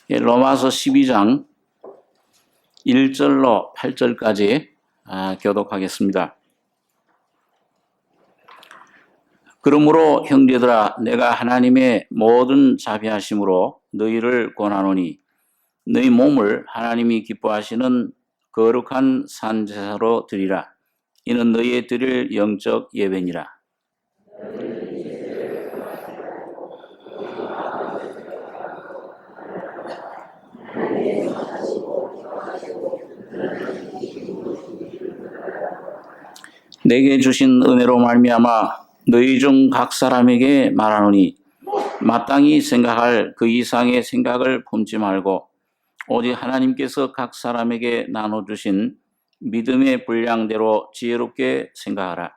로마서 12장 1절로 8절까지 교독하겠습니다. 그러므로 형제들아, 내가 하나님의 모든 자비하심으로 너희를 권하노니 너희 몸을 하나님이 기뻐하시는 거룩한 산제사로 드리라. 이는 너희의 드릴 영적 예배니라. 내게 주신 은혜로 말미암아 너희 중 각 사람에게 말하노니 마땅히 생각할 그 이상의 생각을 품지 말고 오직 하나님께서 각 사람에게 나눠주신 믿음의 분량대로 지혜롭게 생각하라.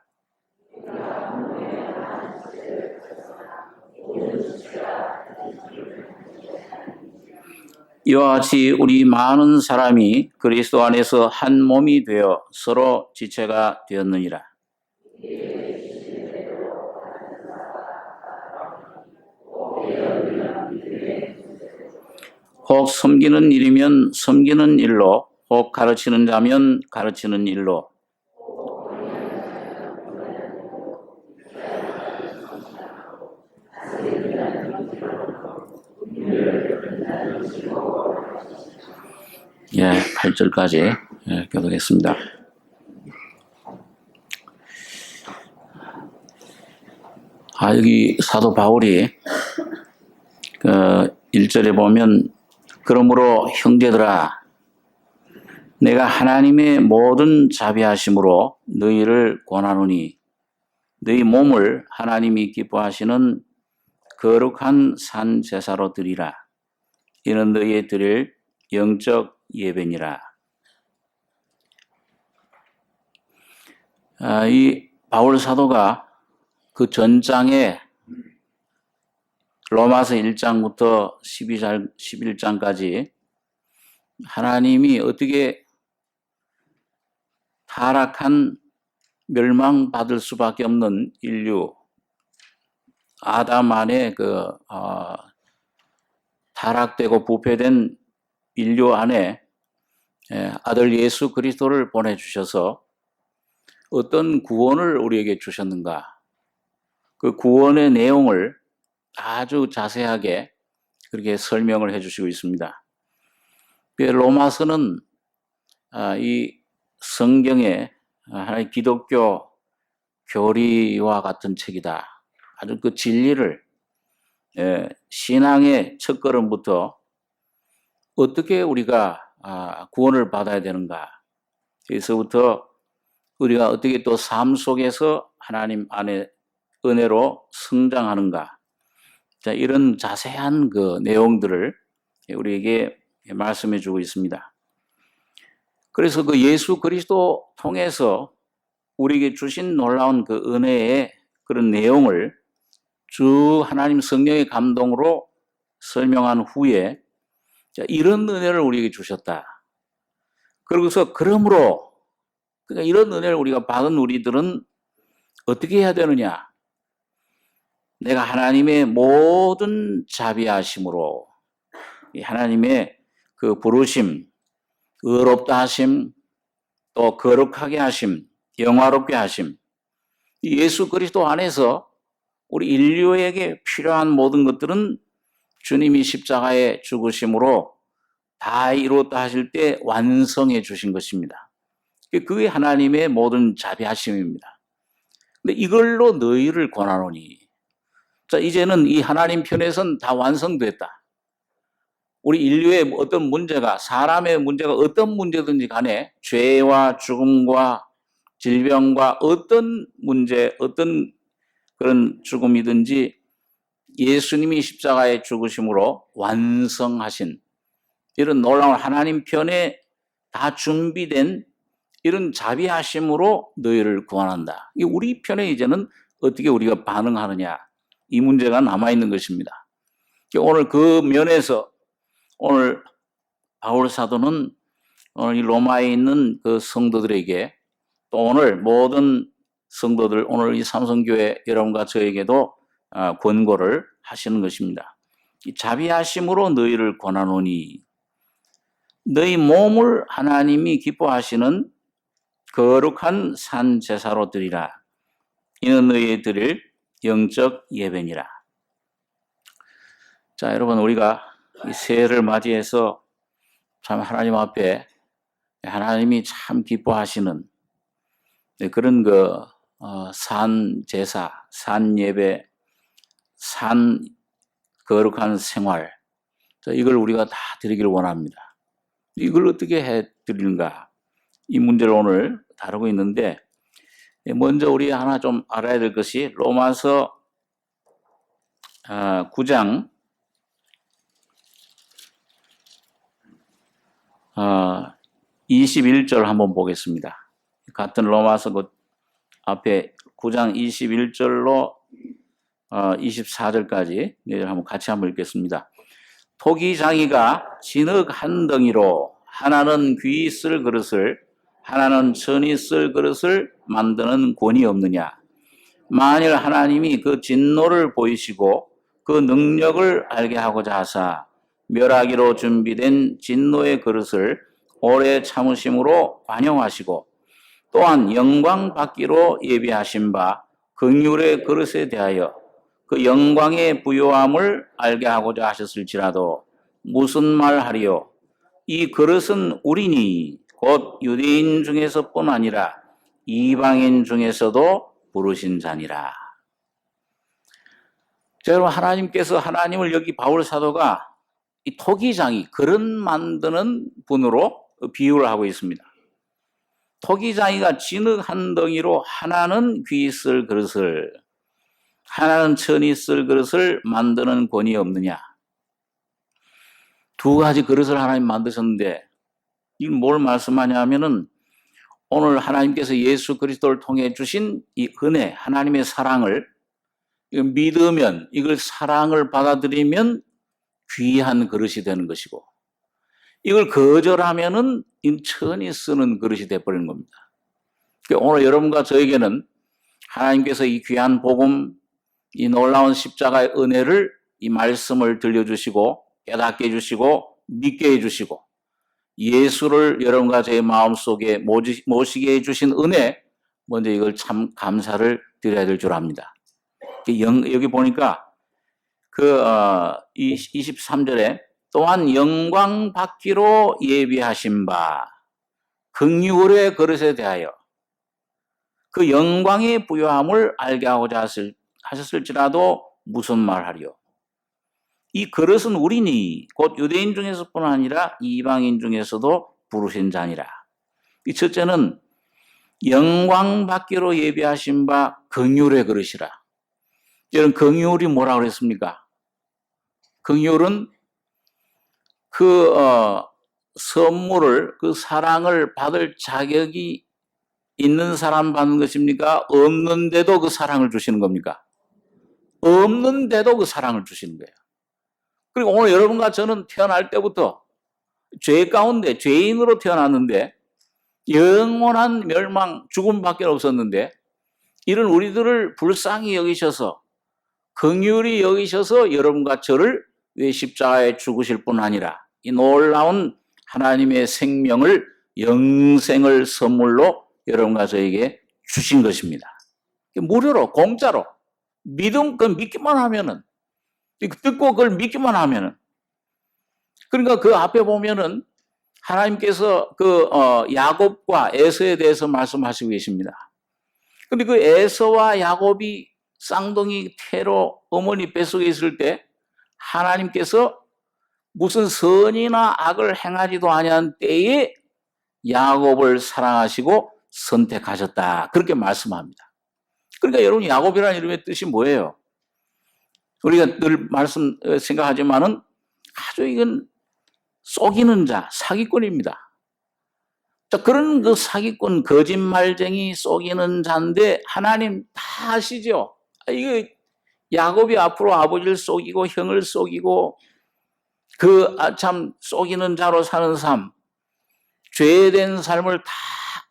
이와 같이 우리 많은 사람이 그리스도 안에서 한 몸이 되어 서로 지체가 되었느니라. 혹 섬기는 일이면 섬기는 일로, 혹 가르치는 자면 가르치는 일로. 예, 8절까지 교독했습니다. 여기 사도 바울이 1절에 보면 그러므로 형제들아, 내가 하나님의 모든 자비하심으로 너희를 권하노니 너희 몸을 하나님이 기뻐하시는 거룩한 산 제사로 드리라. 이는 너희의 드릴 영적 예배니라. 이 바울 사도가 그 전장에 로마서 1장부터 11장까지 하나님이 어떻게 타락한 멸망받을 수밖에 없는 인류, 아담 안에 타락되고 부패된 인류 안에 아들 예수 그리스도를 보내주셔서 어떤 구원을 우리에게 주셨는가, 그 구원의 내용을 아주 자세하게 그렇게 설명을 해주시고 있습니다. 로마서는 이 성경의 하나의 기독교 교리와 같은 책이다. 아주 그 진리를 신앙의 첫걸음부터 어떻게 우리가 구원을 받아야 되는가, 그래서부터 우리가 어떻게 또 삶 속에서 하나님 안에 은혜로 성장하는가, 자, 이런 자세한 그 내용들을 우리에게 말씀해 주고 있습니다. 그래서 그 예수 그리스도 통해서 우리에게 주신 놀라운 그 은혜의 그런 내용을 주 하나님 성령의 감동으로 설명한 후에, 자, 이런 은혜를 우리에게 주셨다. 그러고서 그러므로, 그러니까 이런 은혜를 우리가 받은 우리들은 어떻게 해야 되느냐? 내가 하나님의 모든 자비하심으로, 하나님의 그 부르심, 의롭다 하심, 또 거룩하게 하심, 영화롭게 하심, 예수 그리스도 안에서 우리 인류에게 필요한 모든 것들은 주님이 십자가에 죽으심으로 다 이루었다 하실 때 완성해 주신 것입니다. 그게 하나님의 모든 자비하심입니다. 근데 이걸로 너희를 권하노니, 자, 이제는 이 하나님 편에서는 다 완성됐다. 우리 인류의 어떤 문제가, 사람의 문제가 어떤 문제든지 간에 죄와 죽음과 질병과 어떤 문제, 어떤 그런 죽음이든지 예수님이 십자가에 죽으심으로 완성하신 이런 놀라운 하나님 편에 다 준비된 이런 자비하심으로 너희를 구원한다. 우리 편에 이제는 어떻게 우리가 반응하느냐, 이 문제가 남아있는 것입니다. 오늘 그 면에서 오늘 바울 사도는 오늘 이 로마에 있는 그 성도들에게, 또 오늘 모든 성도들, 오늘 이 삼성교회 여러분과 저에게도 권고를 하시는 것입니다. 자비하심으로 너희를 권하노니 너희 몸을 하나님이 기뻐하시는 거룩한 산 제사로 드리라. 이는 너희 드릴 영적 예배니라. 자, 여러분, 우리가 이 새해를 맞이해서 참 하나님 앞에 하나님이 참 기뻐하시는 그런 산 제사, 산 예배, 산 거룩한 생활, 이걸 우리가 다 드리기를 원합니다. 이걸 어떻게 해 드리는가? 이 문제를 오늘 다루고 있는데, 먼저 우리 하나 좀 알아야 될 것이 로마서 9장 21절 한번 보겠습니다. 같은 로마서 그 앞에 9장 21절로 24절까지 한번 같이 한번 읽겠습니다. 토기장이가 진흙 한 덩이로 하나는 귀 쓸 그릇을 하나는 천이 쓸 그릇을 만드는 권이 없느냐? 만일 하나님이 그 진노를 보이시고 그 능력을 알게 하고자 하사 멸하기로 준비된 진노의 그릇을 오래 참으심으로 관용하시고 또한 영광 받기로 예비하신 바 긍휼의 그릇에 대하여 그 영광의 부요함을 알게 하고자 하셨을지라도 무슨 말 하리요? 이 그릇은 우리니 곧 유대인 중에서뿐 아니라 이방인 중에서도 부르신 자니라. 자, 여러분, 하나님께서 하나님을 여기 바울 사도가 이 토기장이 그릇 만드는 분으로 비유를 하고 있습니다. 토기장이가 진흙 한 덩이로 하나는 귀 쓸 그릇을 하나는 천이 쓸 그릇을 만드는 권이 없느냐? 두 가지 그릇을 하나님 만드셨는데 이건 뭘 말씀하냐 하면은 오늘 하나님께서 예수 그리스도를 통해 주신 이 은혜, 하나님의 사랑을 믿으면 이걸 사랑을 받아들이면 귀한 그릇이 되는 것이고 이걸 거절하면은 천이 쓰는 그릇이 되어버리는 겁니다. 오늘 여러분과 저에게는 하나님께서 이 귀한 복음, 이 놀라운 십자가의 은혜를 이 말씀을 들려주시고 깨닫게 해주시고 믿게 해주시고 예수를 여러분과 제 마음속에 모시게 해주신 은혜, 먼저 이걸 참 감사를 드려야 될 줄 압니다. 여기 보니까 23절에 또한 영광 받기로 예비하신 바 긍휼의 그릇에 대하여 그 영광의 부요함을 알게 하고자 하셨을지라도 무슨 말하리요? 이 그릇은 우리니 곧 유대인 중에서뿐 아니라 이방인 중에서도 부르신 자니라. 이 첫째는 영광 받기로 예비하신 바 긍휼의 그릇이라. 여러분, 긍휼이 뭐라고 그랬습니까? 긍휼은 선물을, 그 사랑을 받을 자격이 있는 사람 받는 것입니까? 없는데도 그 사랑을 주시는 겁니까? 없는데도 그 사랑을 주시는 거예요. 그리고 오늘 여러분과 저는 태어날 때부터 죄 가운데 죄인으로 태어났는데 영원한 멸망, 죽음밖에 없었는데 이런 우리들을 불쌍히 여기셔서 긍휼히 여기셔서 여러분과 저를 왜 십자가에 죽으실 뿐 아니라 이 놀라운 하나님의 생명을, 영생을 선물로 여러분과 저에게 주신 것입니다. 무료로, 공짜로 믿기만 하면은, 듣고 그걸 믿기만 하면은, 그러니까 그 앞에 보면은 하나님께서 야곱과 에서에 대해서 말씀하시고 계십니다. 근데 그 에서와 야곱이 쌍둥이 태로 어머니 뱃속에 있을 때 하나님께서 무슨 선이나 악을 행하지도 아니한 때에 야곱을 사랑하시고 선택하셨다. 그렇게 말씀합니다. 그러니까 여러분, 야곱이라는 이름의 뜻이 뭐예요? 우리가 늘 생각하지만은 아주 이건 속이는 자, 사기꾼입니다. 자, 그런 그 사기꾼, 거짓말쟁이, 속이는 자인데 하나님 다 아시죠? 이거 야곱이 앞으로 아버지를 속이고 형을 속이고 참 속이는 자로 사는 삶, 죄된 삶을 다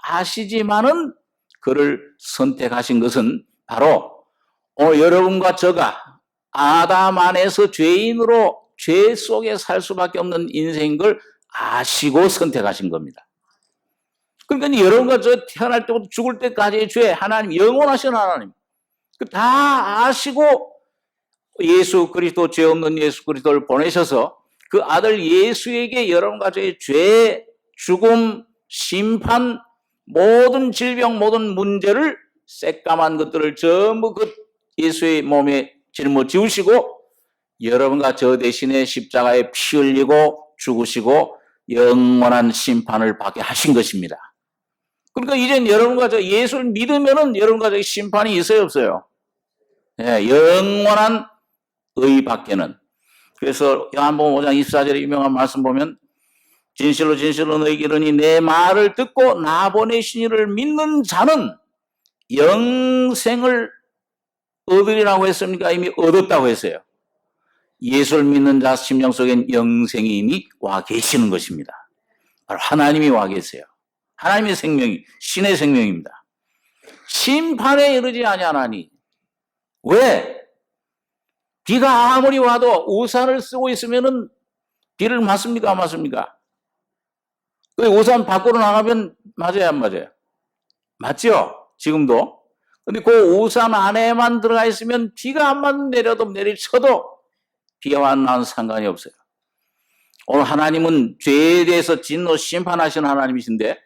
아시지만은 그를 선택하신 것은 바로 오늘 여러분과 저가 아담 안에서 죄인으로 죄 속에 살 수밖에 없는 인생인 걸 아시고 선택하신 겁니다. 그러니까 여러분과 저 태어날 때부터 죽을 때까지의 죄, 하나님, 영원하신 하나님, 다 아시고 예수 그리스도, 죄 없는 예수 그리스도를 보내셔서 그 아들 예수에게 여러분과 저의 죄, 죽음, 심판, 모든 질병, 모든 문제를 새까만 것들을 전부 그 예수의 몸에 짊어지우시고 여러분과 저 대신에 십자가에 피 흘리고 죽으시고 영원한 심판을 받게 하신 것입니다. 그러니까 이젠 여러분과 저 예수를 믿으면은 여러분과 저 심판이 있어요, 없어요? 예, 영원한 의밖에는. 그래서 요한복음 5장 24절의 유명한 말씀 보면 진실로 진실로 너희에게 이르니 내 말을 듣고 나 보내신 이를 믿는 자는 영생을 얻으리라고 했습니까? 이미 얻었다고 했어요. 예수를 믿는 자 심령 속엔 영생이 이미 와 계시는 것입니다. 바로 하나님이 와 계세요. 하나님의 생명이 신의 생명입니다. 심판에 이르지 아니하나니. 왜? 비가 아무리 와도 우산을 쓰고 있으면은 비를 맞습니까? 안 맞습니까? 그 우산 밖으로 나가면 맞아요, 안 맞아요? 맞죠? 지금도. 근데 그 우산 안에만 들어가 있으면 비가 안만 내려도 내리쳐도 비와 나는 상관이 없어요. 오늘 하나님은 죄에 대해서 진노 심판하시는 하나님이신데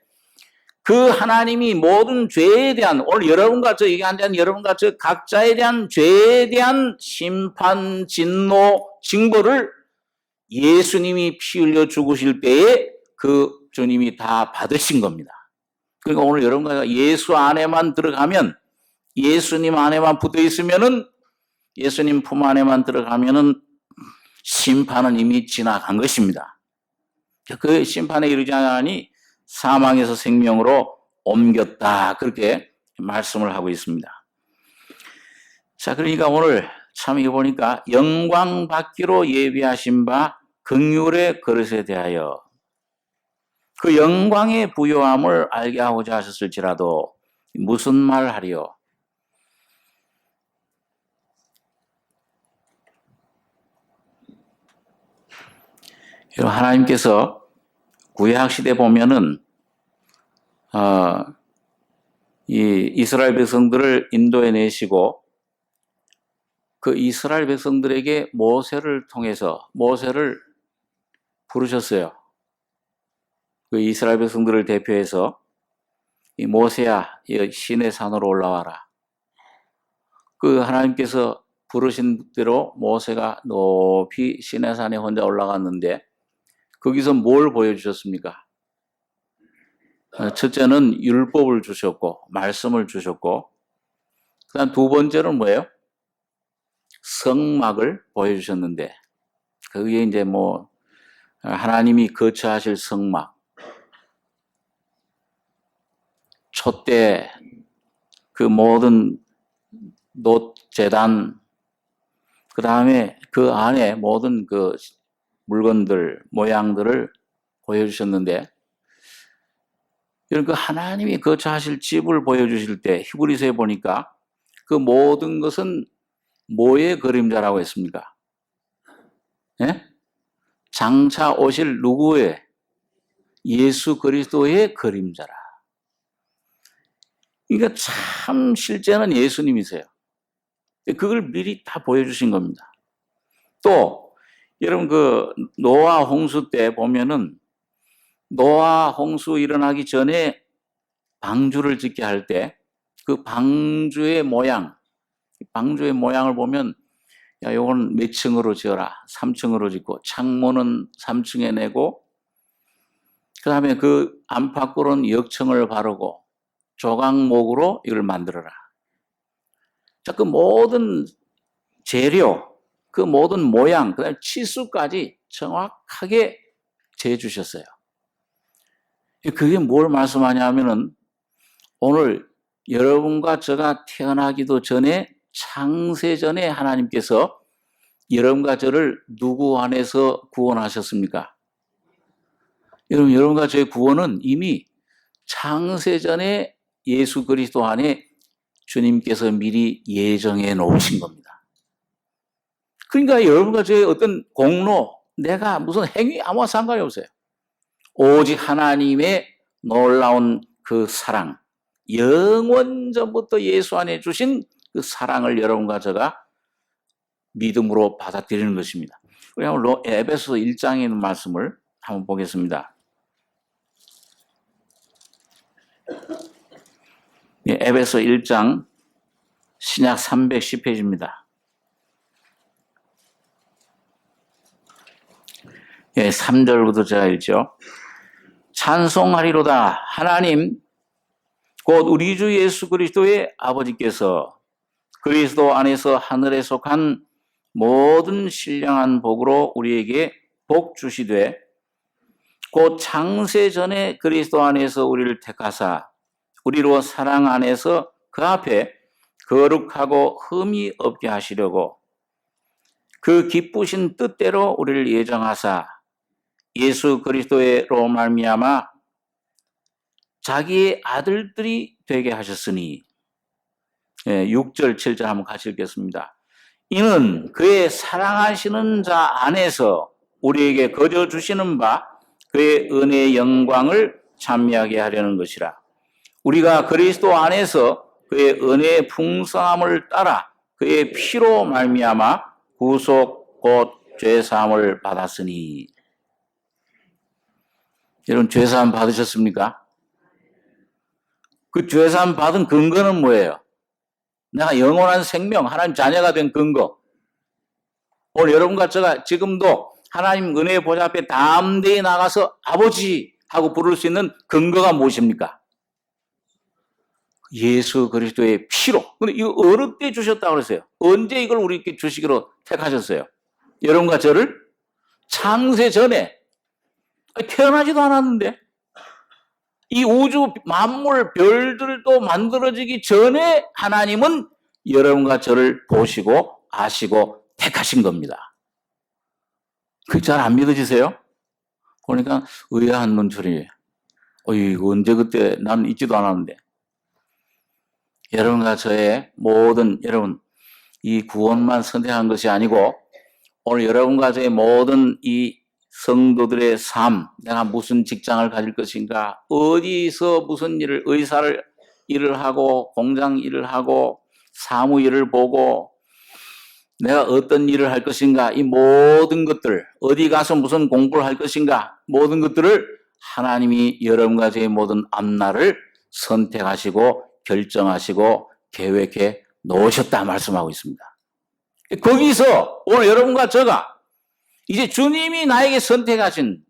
그 하나님이 모든 죄에 대한 오늘 여러분과 저 얘기한 여러분과 저 각자에 대한 죄에 대한 심판, 진노, 징벌을 예수님이 피 흘려 죽으실 때에 그 주님이 다 받으신 겁니다. 그러니까 오늘 여러분과 예수 안에만 들어가면 예수님 안에만 붙어 있으면은 예수님 품 안에만 들어가면은 심판은 이미 지나간 것입니다. 그 심판에 이르지 않으니 사망에서 생명으로 옮겼다. 그렇게 말씀을 하고 있습니다. 자, 그러니까 오늘 참 이거 보니까 영광 받기로 예비하신 바 긍휼의 그릇에 대하여 그 영광의 부요함을 알게 하고자 하셨을지라도 무슨 말 하리요? 하나님께서 구약 시대 보면은 이 이스라엘 백성들을 인도해 내시고 그 이스라엘 백성들에게 모세를 통해서 모세를 부르셨어요. 그 이스라엘 백성들을 대표해서 이 모세야, 이 시내 산으로 올라와라. 그 하나님께서 부르신 대로 모세가 높이 시내 산에 혼자 올라갔는데 거기서 뭘 보여주셨습니까? 첫째는 율법을 주셨고 말씀을 주셨고 그다음 두 번째는 뭐예요? 성막을 보여주셨는데 그게 이제 뭐 하나님이 거처하실 성막, 촛대, 그 모든 놋 제단, 그 다음에 그 안에 모든 그 물건들, 모양들을 보여주셨는데 이런 그 하나님이 거처하실 집을 보여주실 때 히브리서에 보니까 그 모든 것은 뭐의 그림자라고 했습니까? 예? 장차 오실 누구의? 예수 그리스도의 그림자라. 그러니까 참 실제는 예수님이세요. 그걸 미리 다 보여주신 겁니다. 또 여러분 그 노아 홍수 때 보면은 노아 홍수 일어나기 전에 방주를 짓게 할 때 그 방주의 모양을 보면 야, 요건 몇 층으로 지어라. 3층으로 짓고 창문은 3층에 내고 그다음에 그 안팎으로는 역청을 바르고 조각목으로 이걸 만들어라. 자, 그 모든 재료, 그 모든 모양, 그다음에 치수까지 정확하게 재주셨어요. 그게 뭘 말씀하냐 하면은 오늘 여러분과 제가 태어나기도 전에 창세전에 하나님께서 여러분과 저를 누구 안에서 구원하셨습니까? 여러분과 저의 구원은 이미 창세전에 예수 그리스도 안에 주님께서 미리 예정해 놓으신 겁니다. 그러니까 여러분과 저의 어떤 공로, 내가 무슨 행위 아무 상관이 없어요. 오직 하나님의 놀라운 그 사랑, 영원 전부터 예수 안에 주신 그 사랑을 여러분과 제가 믿음으로 받아들이는 것입니다. 우리 한번 에베소 1장에 있는 말씀을 한번 보겠습니다. 에베소 1장 신약 310페이지입니다. 3절부터 제가 읽죠. 찬송하리로다 하나님 곧 우리 주 예수 그리스도의 아버지께서 그리스도 안에서 하늘에 속한 모든 신령한 복으로 우리에게 복 주시되 곧 창세 전에 그리스도 안에서 우리를 택하사 우리로 사랑 안에서 그 앞에 거룩하고 흠이 없게 하시려고 그 기쁘신 뜻대로 우리를 예정하사 예수 그리스도로 말미암아 자기의 아들들이 되게 하셨으니 6절 7절 한번 같이 읽겠습니다. 이는 그의 사랑하시는 자 안에서 우리에게 거저 주시는 바 그의 은혜의 영광을 찬미하게 하려는 것이라. 우리가 그리스도 안에서 그의 은혜의 풍성함을 따라 그의 피로 말미암아 구속 곧 죄사함을 받았으니. 여러분 죄사함 받으셨습니까? 그 죄사함 받은 근거는 뭐예요? 내가 영원한 생명, 하나님 자녀가 된 근거. 오늘 여러분과 제가 지금도 하나님 은혜의 보좌 앞에 담대히 나가서 아버지 하고 부를 수 있는 근거가 무엇입니까? 예수 그리스도의 피로. 근데 이거 어느 때 주셨다고 그랬어요? 언제 이걸 우리께 주시기로 택하셨어요? 여러분과 저를 창세 전에 태어나지도 않았는데 이 우주 만물 별들도 만들어지기 전에 하나님은 여러분과 저를 보시고 아시고 택하신 겁니다. 그게 잘 안 믿어지세요? 보니까 의아한 눈초리. 이거 언제 그때 나는 있지도 않았는데. 여러분과 저의 모든 여러분 이 구원만 선택한 것이 아니고 오늘 여러분과 저의 모든 이 성도들의 삶, 내가 무슨 직장을 가질 것인가, 어디서 무슨 일을 하고, 공장 일을 하고, 사무 일을 보고, 내가 어떤 일을 할 것인가, 이 모든 것들, 어디 가서 무슨 공부를 할 것인가, 모든 것들을 하나님이 여러분과 저의 모든 앞날을 선택하시고, 결정하시고, 계획해 놓으셨다 말씀하고 있습니다. 거기서 오늘 여러분과 저가 이제 주님이 나에게 선택하신,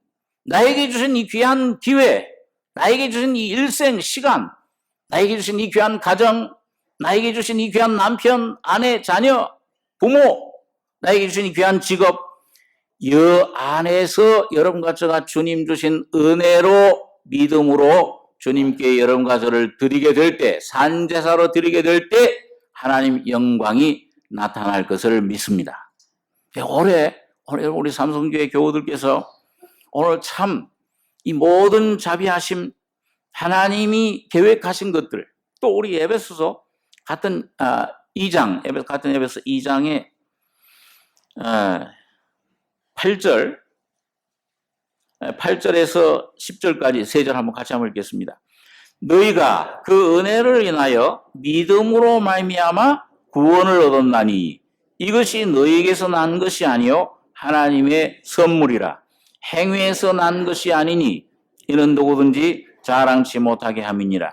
나에게 주신 이 귀한 기회, 나에게 주신 이 일생 시간, 나에게 주신 이 귀한 가정, 나에게 주신 이 귀한 남편, 아내, 자녀, 부모, 나에게 주신 이 귀한 직업, 이 안에서 여러분과 저가 주님 주신 은혜로 믿음으로 주님께 여러분과 저를 드리게 될 때, 산제사로 드리게 될 때 하나님 영광이 나타날 것을 믿습니다. 오늘 우리 삼성교회 교우들께서 오늘 참 이 모든 자비하심 하나님이 계획하신 것들 또 우리 에베소서 같은 2장 같은 에베소 2장의 8절에서 10절까지 3절 한번 같이 한번 읽겠습니다. 너희가 그 은혜를 인하여 믿음으로 말미암아 구원을 얻었나니 이것이 너희에게서 난 것이 아니요 하나님의 선물이라. 행위에서 난 것이 아니니 이는 누구든지 자랑치 못하게 함이니라.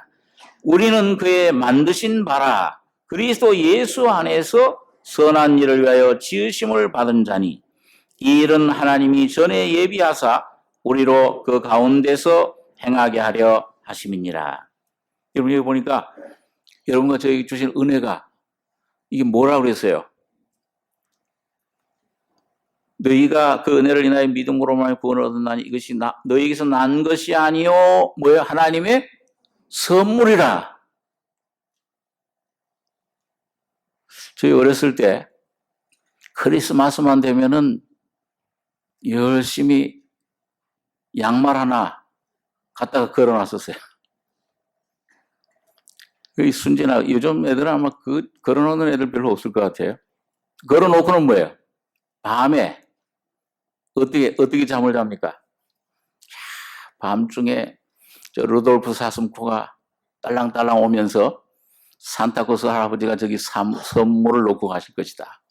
우리는 그의 만드신 바라 그리스도 예수 안에서 선한 일을 위하여 지으심을 받은 자니 이 일은 하나님이 전에 예비하사 우리로 그 가운데서 행하게 하려 하심이니라. 여러분 여기 보니까 여러분과 저에게 주신 은혜가 이게 뭐라고 그랬어요? 너희가 그 은혜를 인하여 믿음으로만 구원을 얻었나니 이것이 너희에게서 난 것이 아니요 뭐예요? 하나님의 선물이라. 저희 어렸을 때 크리스마스만 되면은 열심히 양말 하나 갖다가 걸어놨었어요. 순진하고 요즘 애들은 아마 걸어놓는 애들 별로 없을 것 같아요. 걸어놓고는 뭐예요? 밤에 어떻게 잠을 잡니까? 밤중에 저 루돌프 사슴코가 딸랑딸랑 오면서 산타클로스 할아버지가 저기 선물을 놓고 가실 것이다.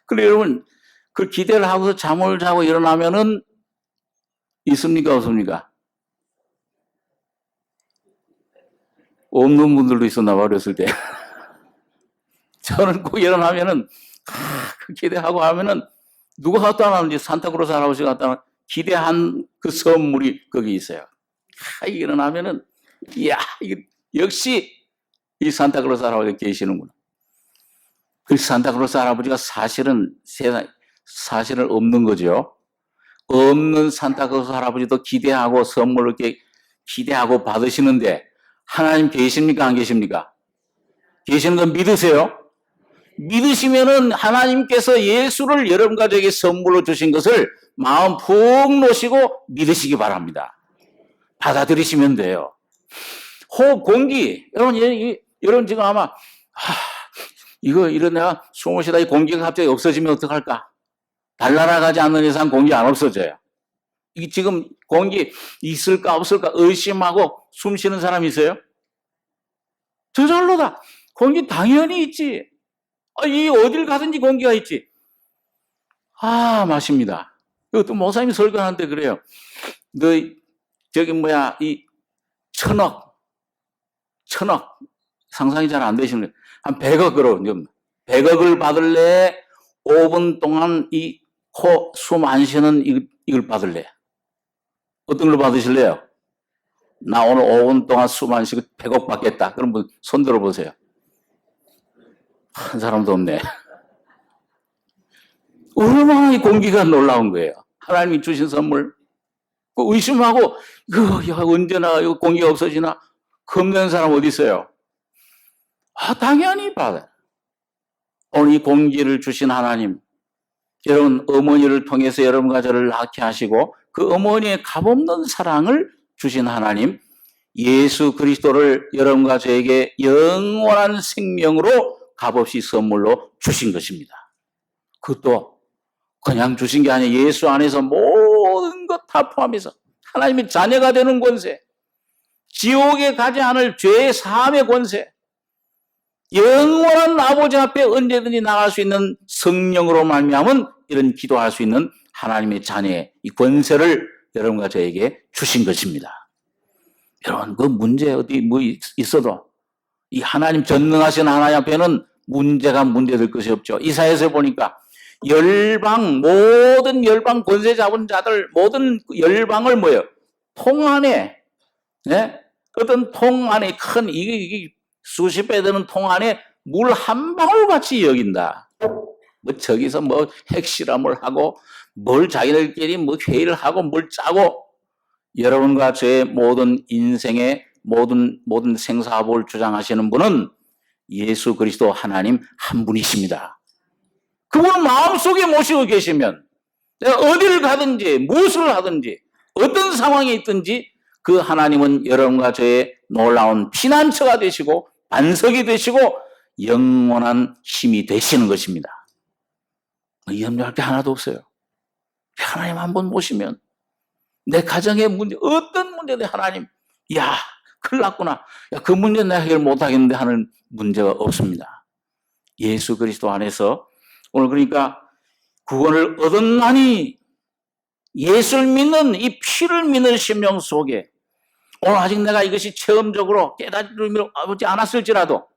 그래 여러분 그 기대를 하고서 잠을 자고 일어나면은 있습니까 없습니까? 없는 분들도 있었나 봐 어렸을 때. 저는 꼭 일어나면은 그 기대하고 하면은 누가 갖다 놨는지 산타클로스 할아버지가 갖다 놨 기대한 그 선물이 거기 있어요. 일어나면은 이야 역시 이 산타클로스 할아버지가 계시는구나. 그 산타클로스 할아버지가 사실은 없는 거죠. 없는 산타클로스 할아버지도 기대하고 선물을 이렇게 기대하고 받으시는데 하나님 계십니까 안 계십니까? 계시는 건 믿으세요? 믿으시면은 하나님께서 예수를 여러분 가족에게 선물로 주신 것을 마음 푹 놓으시고 믿으시기 바랍니다. 받아들이시면 돼요. 호흡 공기 여러분 지금 아마 이런 내가 숨을 쉬다 이 공기가 갑자기 없어지면 어떡할까? 달나라가지 않는 이상 공기 안 없어져요. 이게 지금 공기 있을까 없을까 의심하고 숨 쉬는 사람 있어요? 저절로다. 공기 당연히 있지. 이 어딜 가든지 공기가 있지. 맞습니다. 이것도 목사님이 설교하는데 그래요. 이 천억 상상이 잘 안 되시는 거예요. 한 100억으로 100억을 받을래? 5분 동안 이 코 숨 안 쉬는 이걸 받을래? 어떤 걸 받으실래요? 나 오늘 5분 동안 숨 안 쉬고 100억 받겠다. 그럼 손 들어보세요. 한 사람도 없네. 얼마나 이 공기가 놀라운 거예요. 하나님이 주신 선물. 그 의심하고 언제나 이거 공기가 없어지나? 겁내는 사람 어디 있어요? 당연히 받아요. 오늘 이 공기를 주신 하나님, 여러분 어머니를 통해서 여러분과 저를 낳게 하시고 그 어머니의 값없는 사랑을 주신 하나님, 예수 그리스도를 여러분과 저에게 영원한 생명으로 값없이 선물로 주신 것입니다. 그것도 그냥 주신 게 아니라 예수 안에서 모든 것 다 포함해서 하나님의 자녀가 되는 권세, 지옥에 가지 않을 죄의 사함의 권세, 영원한 아버지 앞에 언제든지 나갈 수 있는 성령으로 말미암은 이런 기도할 수 있는 하나님의 자녀의 이 권세를 여러분과 저에게 주신 것입니다. 여러분 그 문제 어디 있어도 이 하나님 전능하신 하나님 앞에는 문제될 것이 없죠. 이사야서 보니까 모든 열방 권세 잡은 자들 모든 열방을 통 안에 어떤 통 안에 큰 이게 수십 배 되는 통 안에 물 한 방울 같이 여긴다. 저기서 핵실험을 하고 자기들끼리 회의를 하고 짜고 여러분과 저의 모든 인생의 모든 생사업을 주장하시는 분은 예수 그리스도 하나님 한 분이십니다. 그분을 마음속에 모시고 계시면 내가 어디를 가든지 무엇을 하든지 어떤 상황에 있든지 그 하나님은 여러분과 저의 놀라운 피난처가 되시고 반석이 되시고 영원한 힘이 되시는 것입니다. 염려할 게 하나도 없어요. 하나님 한번 모시면 내 가정의 문제 어떤 문제든 하나님 큰일 났구나. 그 문제 내가 해결 못하겠는데 하는 문제가 없습니다. 예수 그리스도 안에서 오늘 그러니까 구원을 얻었나니 예수를 믿는 이 피를 믿는 심령 속에 오늘 아직 내가 이것이 체험적으로 깨닫지 않았을지라도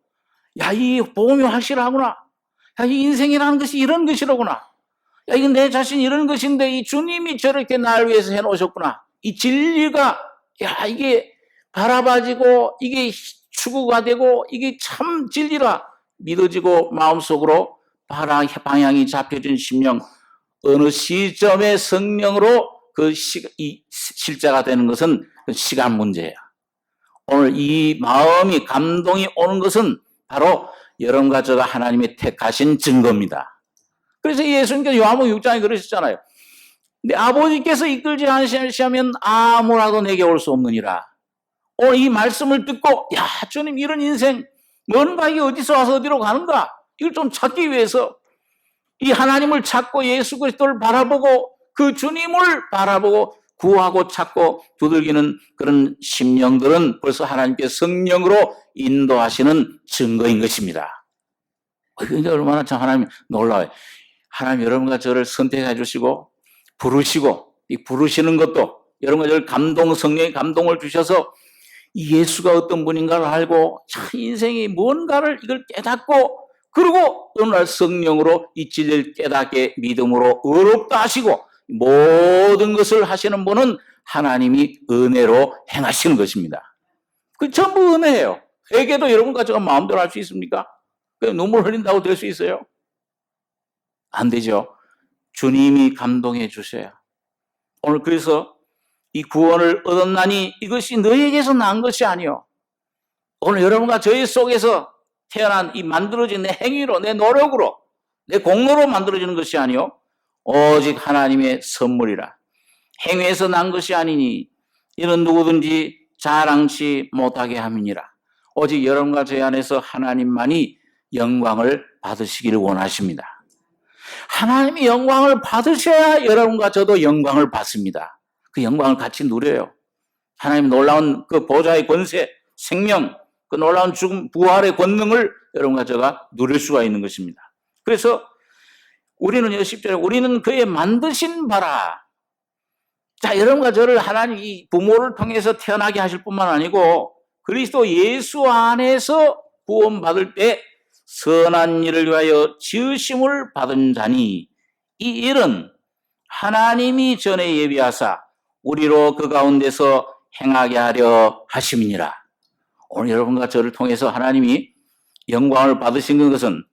이 복음이 확실하구나. 이 인생이라는 것이 이런 것이로구나. 이건 내 자신이 이런 것인데 이 주님이 저렇게 날 위해서 해놓으셨구나. 이 진리가 이게 바라봐지고 이게 추구가 되고 이게 참 진리라 믿어지고 마음속으로 방향이 잡혀진 심령 어느 시점의 성령으로 이 실제가 되는 것은 시간 문제야. 오늘 이 마음이 감동이 오는 것은 바로 여러분과 저가 하나님의 택하신 증거입니다. 그래서 예수님께서 요한복음 6장에 그러셨잖아요. 근데 아버지께서 이끌지 않으시면 아무라도 내게 올 수 없느니라. 오늘 이 말씀을 듣고 주님 이런 인생 뭔가 이게 어디서 와서 어디로 가는가 이걸 좀 찾기 위해서 이 하나님을 찾고 예수 그리스도를 바라보고 그 주님을 바라보고 구하고 찾고 두들기는 그런 심령들은 벌써 하나님께 성령으로 인도하시는 증거인 것입니다. 그게 얼마나 참 하나님 놀라워요. 하나님 여러분과 저를 선택해 주시고 부르시고 이 부르시는 것도 여러분과 저를 성령의 감동을 주셔서 예수가 어떤 분인가를 알고 참 인생이 뭔가를 이걸 깨닫고 그리고 어느 날 성령으로 이 진리를 깨닫게 믿음으로 의롭다 하시고 모든 것을 하시는 분은 하나님이 은혜로 행하시는 것입니다. 그 전부 은혜예요. 회개도 여러분과 제가 마음대로 할 수 있습니까? 눈물 흘린다고 될 수 있어요? 안 되죠. 주님이 감동해 주셔야. 오늘 그래서 이 구원을 얻었나니 이것이 너희에게서 난 것이 아니요. 오늘 여러분과 저희 속에서 태어난 이 만들어진 내 행위로 내 노력으로 내 공로로 만들어지는 것이 아니요. 오직 하나님의 선물이라. 행위에서 난 것이 아니니 이는 누구든지 자랑치 못하게 함이니라. 오직 여러분과 저희 안에서 하나님만이 영광을 받으시기를 원하십니다. 하나님이 영광을 받으셔야 여러분과 저도 영광을 받습니다. 그 영광을 같이 누려요. 하나님 놀라운 그 보좌의 권세, 생명, 그 놀라운 죽음, 부활의 권능을 여러분과 제가 누릴 수가 있는 것입니다. 그래서 우리는 10절에 우리는 그의 만드신 바라. 자, 여러분과 저를 하나님 이 부모를 통해서 태어나게 하실 뿐만 아니고 그리스도 예수 안에서 구원받을 때 선한 일을 위하여 지으심을 받은 자니 이 일은 하나님이 전에 예비하사 우리로 그 가운데서 행하게 하려 하심이니라. 오늘 여러분과 저를 통해서 하나님이 영광을 받으신 것은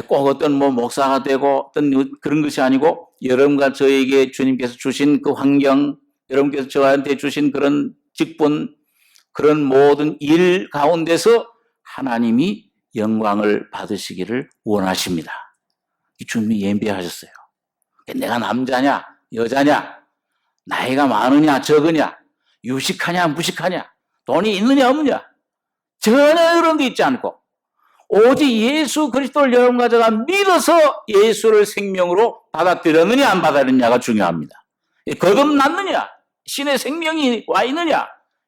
꼭 어떤 목사가 되고 어떤 그런 것이 아니고 여러분과 저에게 주님께서 주신 그 환경, 여러분께서 저한테 주신 그런 직분, 그런 모든 일 가운데서 하나님이 영광을 받으시기를 원하십니다. 주님이 예비하셨어요. 내가 남자냐, 여자냐, 나이가 많으냐, 적으냐, 유식하냐, 무식하냐, 돈이 있느냐, 없느냐, 전혀 그런 게 있지 않고 오직 예수 그리스도를 여러분과 제가 믿어서 예수를 생명으로 받아들였느냐 안 받아들였느냐가 중요합니다. 거듭났느냐, 신의 생명이 와 있느냐,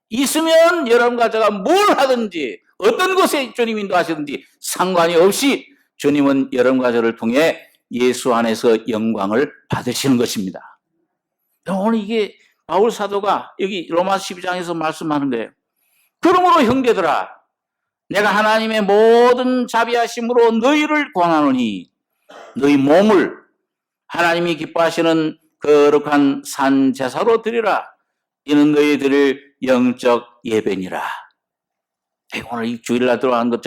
있으면 여러분과 제가 뭘 하든지 어떤 곳에 주님 인도하시든지 상관이 없이 주님은 여러분과 저를 통해 예수 안에서 영광을 받으시는 것입니다. 오늘 이게 바울 사도가 여기 로마 12장에서 말씀하는 거예요. 그러므로 형제들아 내가 하나님의 모든 자비하심으로 너희를 권하노니 너희 몸을 하나님이 기뻐하시는 거룩한 산 제사로 드리라. 이는 너희 드릴 영적 예배니라. 오늘 이 주일날 들어가는 것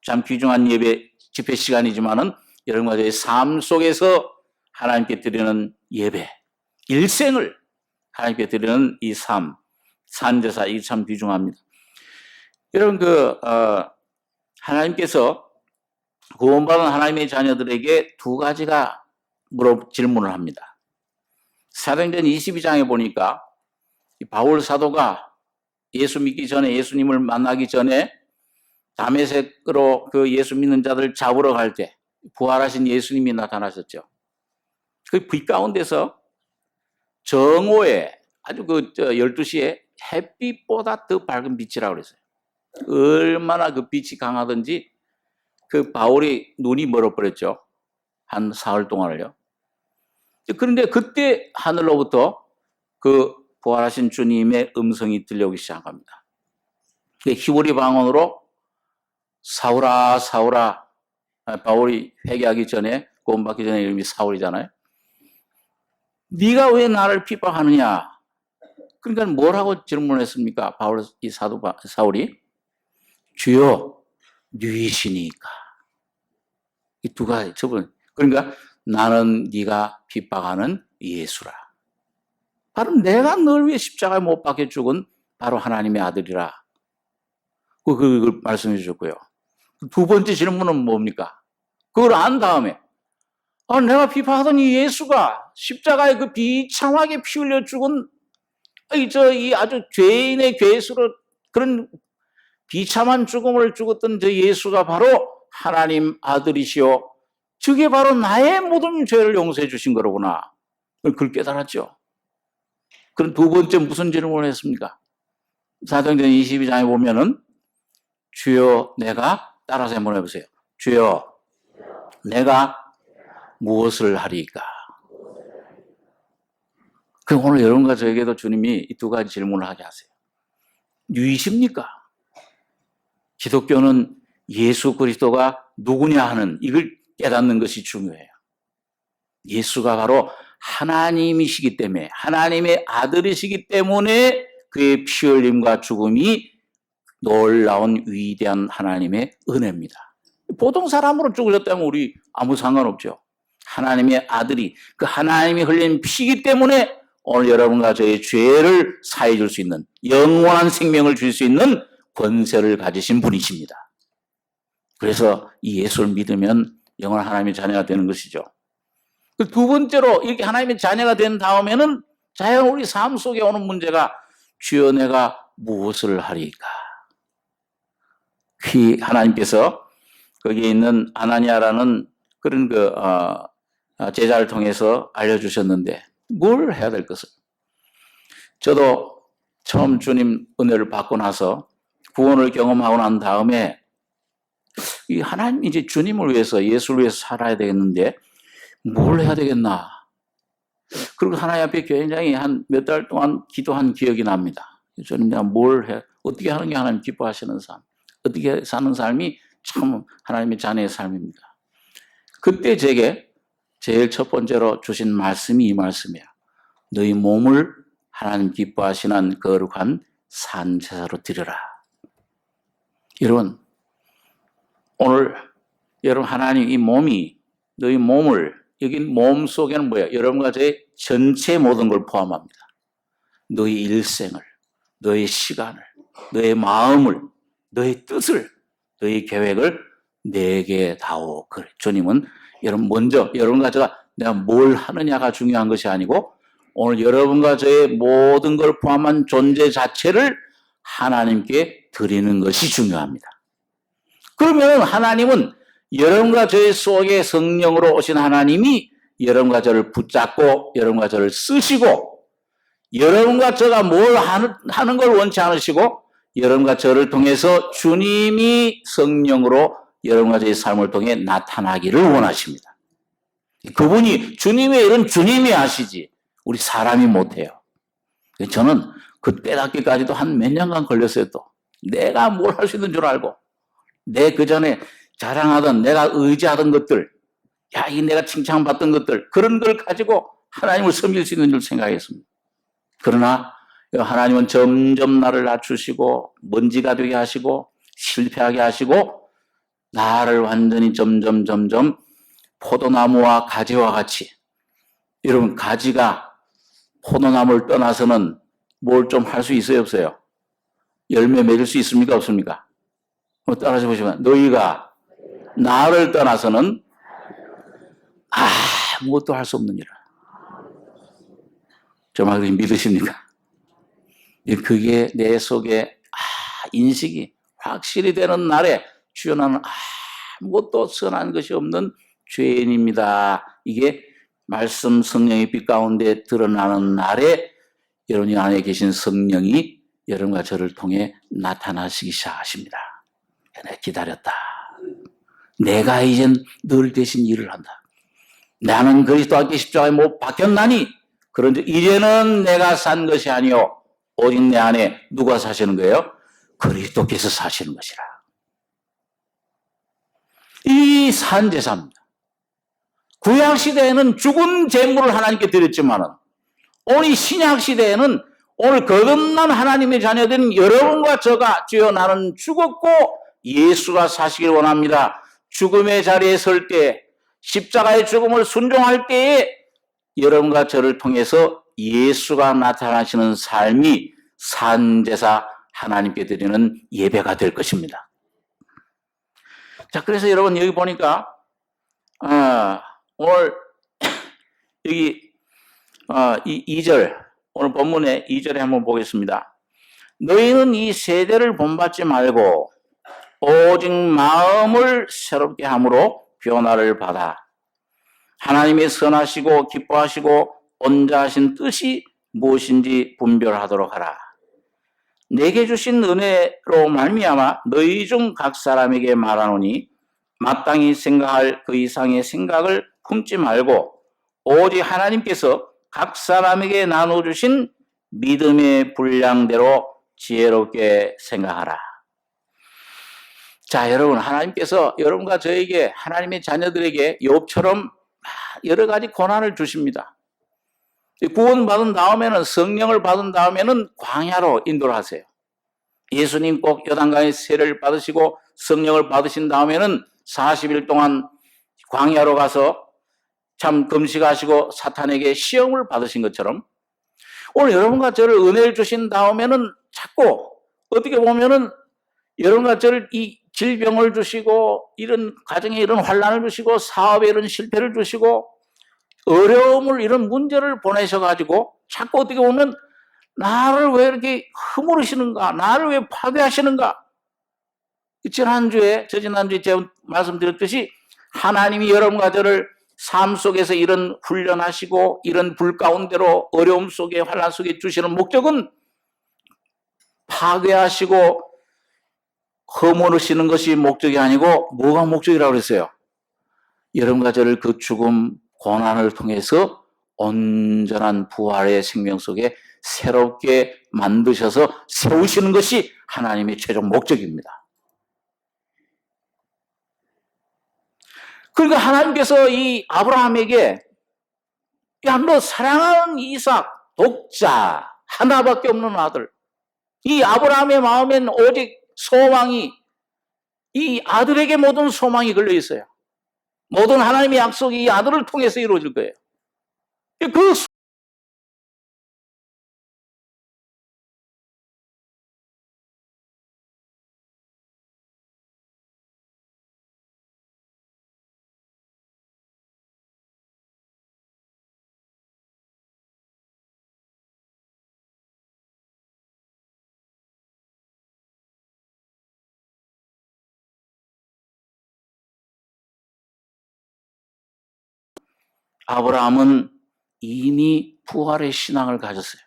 참 귀중한 예배 집회 시간이지만은 여러분과 저의 삶 속에서 하나님께 드리는 예배, 일생을 하나님께 드리는 이 삶, 산제사 이게 참 귀중합니다. 여러분 하나님께서 구원받은 하나님의 자녀들에게 두 가지가 질문을 합니다. 사도행전 22장에 보니까 바울 사도가 예수 믿기 전에 예수님을 만나기 전에 다메섹으로 그 예수 믿는 자들 잡으러 갈 때 부활하신 예수님이 나타나셨죠. 그 빛 가운데서 정오에 아주 12시에 햇빛보다 더 밝은 빛이라고 그랬어요. 얼마나 그 빛이 강하든지 그 바울이 눈이 멀어버렸죠. 한 사흘 동안을요. 그런데 그때 하늘로부터 그 부활하신 주님의 음성이 들려오기 시작합니다. 히브리 방언으로 사울아 사울아, 바울이 회개하기 전에 구원받기 전에 이름이 사울이잖아요. 네가 왜 나를 핍박하느냐? 그러니까 뭐라고 질문했습니까? 이 사도 사울이 주여 누이시니까. 이 두 가지 저분. 그러니까 나는 네가 핍박하는 예수라. 바로 내가 널 위해 십자가에 못 박혀 죽은 바로 하나님의 아들이라. 그걸 말씀해 주셨고요. 두 번째 질문은 뭡니까? 그걸 안 다음에 내가 핍박하던 이 예수가 십자가에 그 비참하게 피 흘려 죽은 이 아주 죄인의 괴수로 그런 비참한 죽음을 죽었던 저 예수가 바로 하나님 아들이시오. 저게 바로 나의 모든 죄를 용서해 주신 거로구나. 그걸 깨달았죠. 그럼 두 번째 무슨 질문을 했습니까? 사도행전 22장에 보면은 주여 내가 따라서 한번 해보세요. 주여 내가 무엇을 하리까? 그럼 오늘 여러분과 저에게도 주님이 이 두 가지 질문을 하게 하세요. 누이십니까? 기독교는 예수 그리스도가 누구냐 하는 이걸 깨닫는 것이 중요해요. 예수가 바로 하나님이시기 때문에, 하나님의 아들이시기 때문에 그의 피 흘림과 죽음이 놀라운 위대한 하나님의 은혜입니다. 보통 사람으로 죽으셨다면 우리 아무 상관없죠. 하나님의 아들이 그 하나님이 흘린 피이기 때문에 오늘 여러분과 저의 죄를 사해 줄 수 있는, 영원한 생명을 줄 수 있는 권세를 가지신 분이십니다. 그래서 이 예수를 믿으면 영원한 하나님의 자녀가 되는 것이죠. 두 번째로 이렇게 하나님의 자녀가 된 다음에는 자연 우리 삶 속에 오는 문제가 주여 내가 무엇을 하리까? 하나님께서 거기에 있는 아나니아라는 그런 제자를 통해서 알려주셨는데 뭘 해야 될 것을. 저도 처음 주님 은혜를 받고 나서 구원을 경험하고 난 다음에 이 하나님 이제 주님을 위해서 예수를 위해서 살아야 되겠는데 뭘 해야 되겠나. 그리고 하나님 앞에 굉장히 한 몇 달 동안 기도한 기억이 납니다. 주님 내가 뭘 해, 어떻게 하는 게 하나님 기뻐하시는 삶, 어떻게 사는 삶이 참 하나님의 자녀의 삶입니다. 그때 제게 제일 첫 번째로 주신 말씀이 이 말씀이야. 너희 몸을 하나님 기뻐하시는 거룩한 산제사로 드려라. 여러분 오늘 여러분 하나님 이 몸이 너희 몸을 여기 몸 속에는 뭐예요? 여러분과 저의 전체 모든 걸 포함합니다. 너희 일생을, 너희 시간을, 너희 마음을, 너희 뜻을, 너희 계획을 내게 다오. 그래. 주님은 여러분 먼저 여러분과 제가 내가 뭘 하느냐가 중요한 것이 아니고 오늘 여러분과 저의 모든 걸 포함한 존재 자체를 하나님께 드리는 것이 중요합니다. 그러면 하나님은 여러분과 저의 속에 성령으로 오신 하나님이 여러분과 저를 붙잡고 여러분과 저를 쓰시고 여러분과 저가 뭘 하는 걸 원치 않으시고 여러분과 저를 통해서 주님이 성령으로 여러분과 저의 삶을 통해 나타나기를 원하십니다. 그분이 주님의 일은 주님이 하시지 우리 사람이 못해요. 저는 그 깨닫기까지도 한 몇 년간 걸렸어요. 또 내가 뭘 할 수 있는 줄 알고 내 그전에 자랑하던 내가 의지하던 것들, 야, 이 내가 칭찬받던 것들 그런 걸 가지고 하나님을 섬길 수 있는 줄 생각했습니다. 그러나 하나님은 점점 나를 낮추시고 먼지가 되게 하시고 실패하게 하시고 나를 완전히 점점 포도나무와 가지와 같이 여러분 가지가 포도나무를 떠나서는 뭘 좀 할 수 있어요 없어요? 열매 맺을 수 있습니까 없습니까? 따라서 보시면 너희가 나를 떠나서는 아무것도 할 수 없느니라. 정말 그렇게 믿으십니까? 그게 내 속에 인식이 확실히 되는 날에 주여 나는 아무것도 선한 것이 없는 죄인입니다. 이게 말씀 성령의 빛 가운데 드러나는 날에 여러분 안에 계신 성령이 여러분과 저를 통해 나타나시기 시작하십니다. 내가 기다렸다. 내가 이젠 늘 대신 일을 한다. 나는 그리스도와 함께 십자가에 못 박혔나니 그런데 이제는 내가 산 것이 아니요 오직 내 안에 누가 사시는 거예요? 그리스도께서 사시는 것이라. 이 산제사입니다. 구약시대에는 죽은 제물을 하나님께 드렸지만은 오늘 신약시대에는 오늘 거듭난 하나님의 자녀된 여러분과 저가 주여 나는 죽었고 예수가 사시길 원합니다. 죽음의 자리에 설 때 십자가의 죽음을 순종할 때에 여러분과 저를 통해서 예수가 나타나시는 삶이 산제사 하나님께 드리는 예배가 될 것입니다. 자, 그래서 여러분 여기 보니까 오늘 여기 이 2절 오늘 본문의 2절에 한번 보겠습니다. 너희는 이 세대를 본받지 말고 오직 마음을 새롭게 함으로 변화를 받아 하나님의 선하시고 기뻐하시고 온자하신 뜻이 무엇인지 분별하도록 하라. 내게 주신 은혜로 말미암아 너희 중 각 사람에게 말하노니 마땅히 생각할 그 이상의 생각을 품지 말고 오직 하나님께서 각 사람에게 나눠주신 믿음의 분량대로 지혜롭게 생각하라. 자, 여러분, 하나님께서 여러분과 저에게, 하나님의 자녀들에게 욥처럼 여러 가지 고난을 주십니다. 구원받은 다음에는, 성령을 받은 다음에는 광야로 인도를 하세요. 예수님 꼭 요단강의 세례를 받으시고 성령을 받으신 다음에는 40일 동안 광야로 가서 참 금식하시고 사탄에게 시험을 받으신 것처럼 오늘 여러분과 저를 은혜를 주신 다음에는 자꾸 어떻게 보면은 여러분과 저를 이 질병을 주시고 이런 가정에 이런 환난을 주시고 사업에 이런 실패를 주시고 어려움을 이런 문제를 보내셔가지고 자꾸 어떻게 보면 나를 왜 이렇게 허물으시는가, 나를 왜 파괴하시는가. 저지난주에 제가 말씀드렸듯이 하나님이 여러분과 저를 삶 속에서 이런 훈련하시고 이런 불 가운데로 어려움 속에 환난 속에 주시는 목적은 파괴하시고 허물으시는 것이 목적이 아니고 뭐가 목적이라고 그랬어요? 여러분과 저를 그 죽음, 고난을 통해서 온전한 부활의 생명 속에 새롭게 만드셔서 세우시는 것이 하나님의 최종 목적입니다. 그러니까 하나님께서 이 아브라함에게 야, 너 사랑하는 이삭, 독자, 하나밖에 없는 아들. 이 아브라함의 마음엔 오직 소망이, 이 아들에게 모든 소망이 걸려 있어요. 모든 하나님의 약속이 이 아들을 통해서 이루어질 거예요. 그 아브라함은 이미 부활의 신앙을 가졌어요.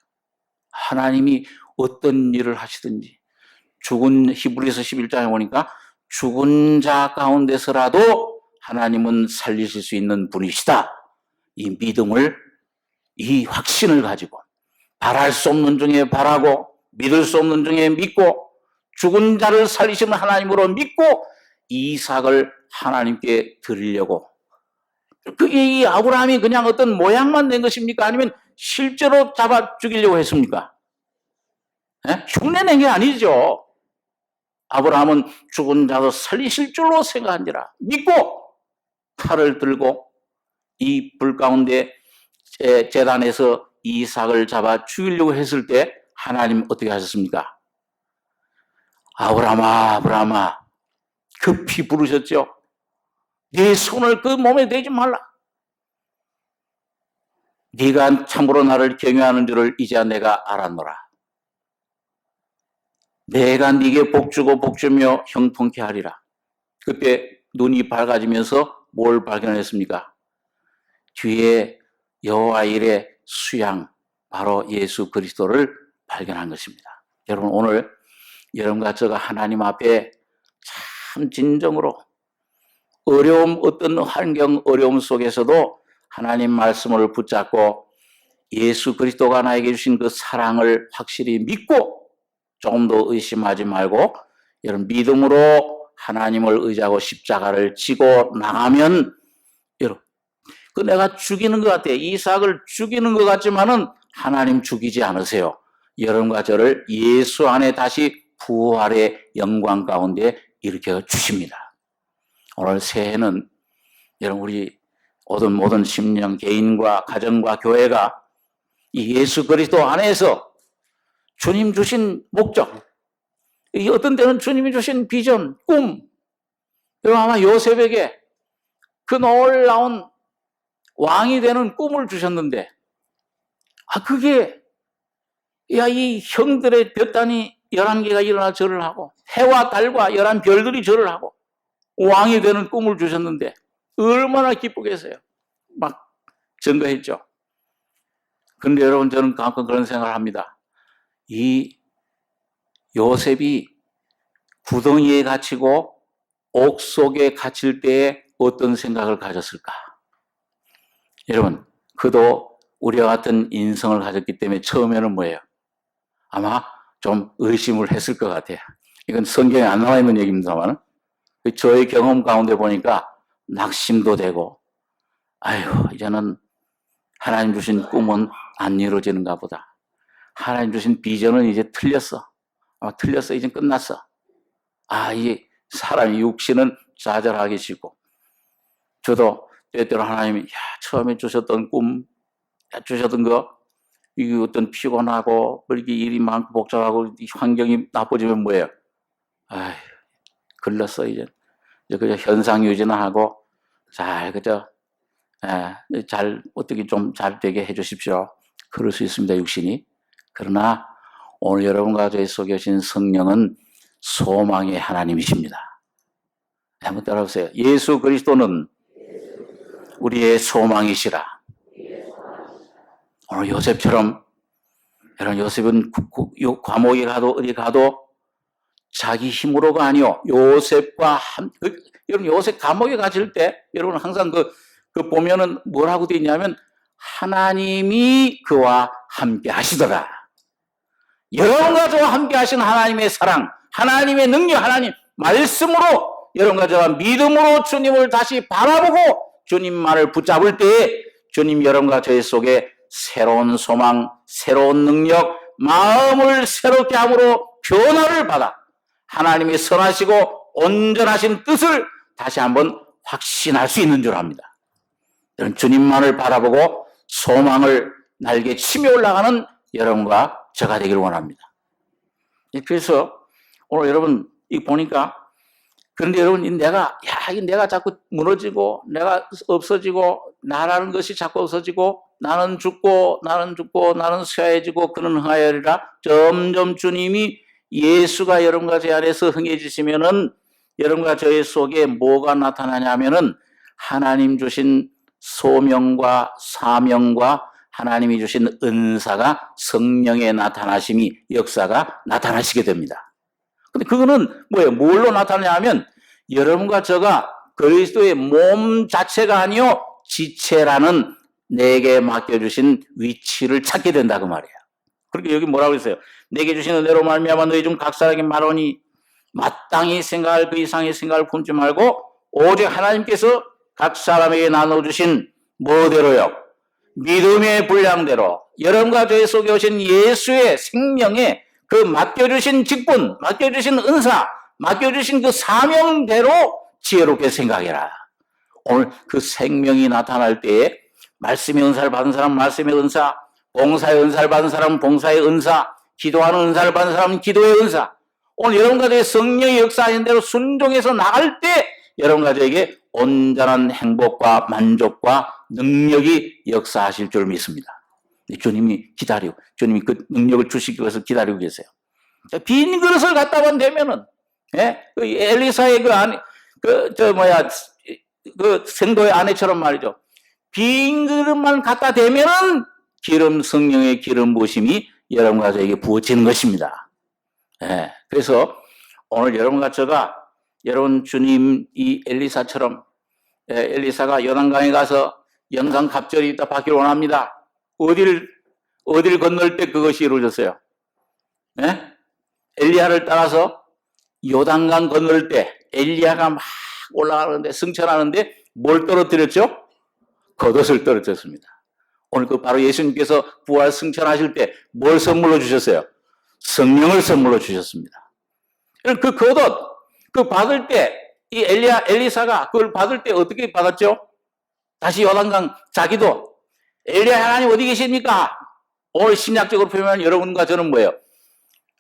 하나님이 어떤 일을 하시든지 죽은 히브리서 11장에 보니까 죽은 자 가운데서라도 하나님은 살리실 수 있는 분이시다. 이 믿음을, 이 확신을 가지고 바랄 수 없는 중에 바라고 믿을 수 없는 중에 믿고 죽은 자를 살리시는 하나님으로 믿고 이삭을 하나님께 드리려고. 그게 이 아브라함이 그냥 어떤 모양만 낸 것입니까? 아니면 실제로 잡아 죽이려고 했습니까? 흉내낸 게 아니죠. 아브라함은 죽은 자도 살리실 줄로 생각한지라 믿고 칼을 들고 이 불 가운데 제단에서 이삭을 잡아 죽이려고 했을 때 하나님 어떻게 하셨습니까? 아브라함아, 아브라함아, 급히 부르셨죠. 네 손을 그 몸에 대지 말라. 네가 참으로 나를 경외하는 줄을 이제야 내가 알았노라. 내가 네게 복주고 복주며 형통케 하리라. 그때 눈이 밝아지면서 뭘 발견했습니까? 뒤에 여호와 일의 수양, 바로 예수 그리스도를 발견한 것입니다. 여러분, 오늘 여러분과 저가 하나님 앞에 참 진정으로 어려움, 어떤 환경, 어려움 속에서도 하나님 말씀을 붙잡고 예수 그리스도가 나에게 주신 그 사랑을 확실히 믿고 조금 더 의심하지 말고 여러분 믿음으로 하나님을 의지하고 십자가를 지고 나가면 여러분 그 내가 죽이는 것 같아요. 이삭을 죽이는 것 같지만은 하나님 죽이지 않으세요. 여러분과 저를 예수 안에 다시 부활의 영광 가운데 일으켜 주십니다. 오늘 새해는 여러분 우리 모든 심령 개인과 가정과 교회가 이 예수 그리스도 안에서 주님 주신 목적, 어떤 때는 주님이 주신 비전, 꿈, 여러분 아마 요셉에게 그 놀라운 왕이 되는 꿈을 주셨는데 그게 이 형들의 볕단이 11개가 일어나 절을 하고 해와 달과 11별들이 절을 하고 왕이 되는 꿈을 주셨는데 얼마나 기쁘겠어요. 막 증거했죠. 그런데 여러분, 저는 가끔 그런 생각을 합니다. 이 요셉이 구덩이에 갇히고 옥 속에 갇힐 때에 어떤 생각을 가졌을까? 여러분, 그도 우리와 같은 인성을 가졌기 때문에 처음에는 뭐예요? 아마 좀 의심을 했을 것 같아요. 이건 성경에 안 나와 있는 얘기입니다만, 저의 경험 가운데 보니까 낙심도 되고, 아유, 이제는 하나님 주신 꿈은 안 이루어지는가 보다. 하나님 주신 비전은 이제 틀렸어. 틀렸어. 이제 끝났어. 이 사람이 육신은 좌절하기 싫고, 저도 때때로 하나님이 처음에 주셨던 꿈, 주셨던 거, 이게 어떤 피곤하고 이렇게 일이 많고 복잡하고 환경이 나빠지면 뭐예요? 글렀어 이제 그저 현상 유지나 하고 잘 어떻게 좀 잘 되게 해주십시오. 그럴 수 있습니다, 육신이. 그러나 오늘 여러분과 저희 속에 계신 성령은 소망의 하나님이십니다. 한번 따라오세요. 예수 그리스도는 우리의 소망이시라. 오늘 요셉처럼, 여러분, 요셉은 감옥에 가도 어디 가도 자기 힘으로가 아니요, 요셉과 여러분, 요셉 감옥에 갇힐 때 여러분 항상 그 보면은 뭐라고 되어 있냐면 하나님이 그와 함께 하시더라. 여러분과 저와 함께 하신 하나님의 사랑, 하나님의 능력, 하나님 말씀으로 여러분과 저와 믿음으로 주님을 다시 바라보고 주님만을 붙잡을 때에 주님 여러분과 저희 속에 새로운 소망, 새로운 능력, 마음을 새롭게 함으로 변화를 받아 하나님의 선하시고 온전하신 뜻을 다시 한번 확신할 수 있는 줄 압니다. 주님만을 바라보고 소망을 날개 치며 올라가는 여러분과 저가 되기를 원합니다. 그래서 오늘 여러분 보니까, 그런데 여러분, 내가 자꾸 무너지고 내가 없어지고 나라는 것이 자꾸 없어지고 나는 죽고 나는 쇠해지고 그는 흥하여리라. 점점 주님이 예수가 여러분과 제 안에서 흥해지시면은 여러분과 저의 속에 뭐가 나타나냐면은 하나님 주신 소명과 사명과 하나님이 주신 은사가 성령의 나타나심이 역사가 나타나시게 됩니다. 근데 그거는 뭐예요? 뭘로 나타나냐면 여러분과 저가 그리스도의 몸 자체가 아니요 지체라는 내게 맡겨주신 위치를 찾게 된다 그 말이에요. 그렇게 여기 뭐라고 했어요? 내게 주신 은혜로 말미암아 너희 중 각 사람에게 말하니 마땅히 생각할 그 이상의 생각을 품지 말고 오직 하나님께서 각 사람에게 나눠주신 뭐대로요? 믿음의 분량대로 여러분과 저희 속에 오신 예수의 생명에 그 맡겨주신 직분, 맡겨주신 은사, 맡겨주신 그 사명대로 지혜롭게 생각해라. 오늘 그 생명이 나타날 때에 말씀의 은사를 받은 사람 말씀의 은사, 봉사의 은사를 받은 사람은 봉사의 은사, 기도하는 은사를 받은 사람은 기도의 은사. 오늘 여러분과 저의 성령의 역사하는 대로 순종해서 나갈 때 여러분과 저에게 온전한 행복과 만족과 능력이 역사하실 줄 믿습니다. 주님이 주님이 그 능력을 주시기 위해서 기다리고 계세요. 빈 그릇을 갖다만 대면은, 그 엘리사의 그 생도의 아내처럼 말이죠. 빈 그릇만 갖다 대면은 성령의 기름 부으심이 여러분과 저에게 부어지는 것입니다. 그래서 오늘 여러분과 저가 여러분 주님 이 엘리사처럼 엘리사가 요단강에 가서 영상 갑절이 있다 받기를 원합니다. 어딜 건널 때 그것이 이루어졌어요? 엘리야를 따라서 요단강 건널 때 엘리야가 막 올라가는데 승천하는데 뭘 떨어뜨렸죠? 겉옷을 떨어뜨렸습니다. 오늘 바로 예수님께서 부활 승천하실 때 뭘 선물로 주셨어요? 성령을 선물로 주셨습니다. 그 겉옷 받을 때 이 엘리사가 그걸 받을 때 어떻게 받았죠? 다시 요단강 자기도 엘리야 하나님 어디 계십니까? 오늘 심리학적으로 표현하면 여러분과 저는 뭐예요?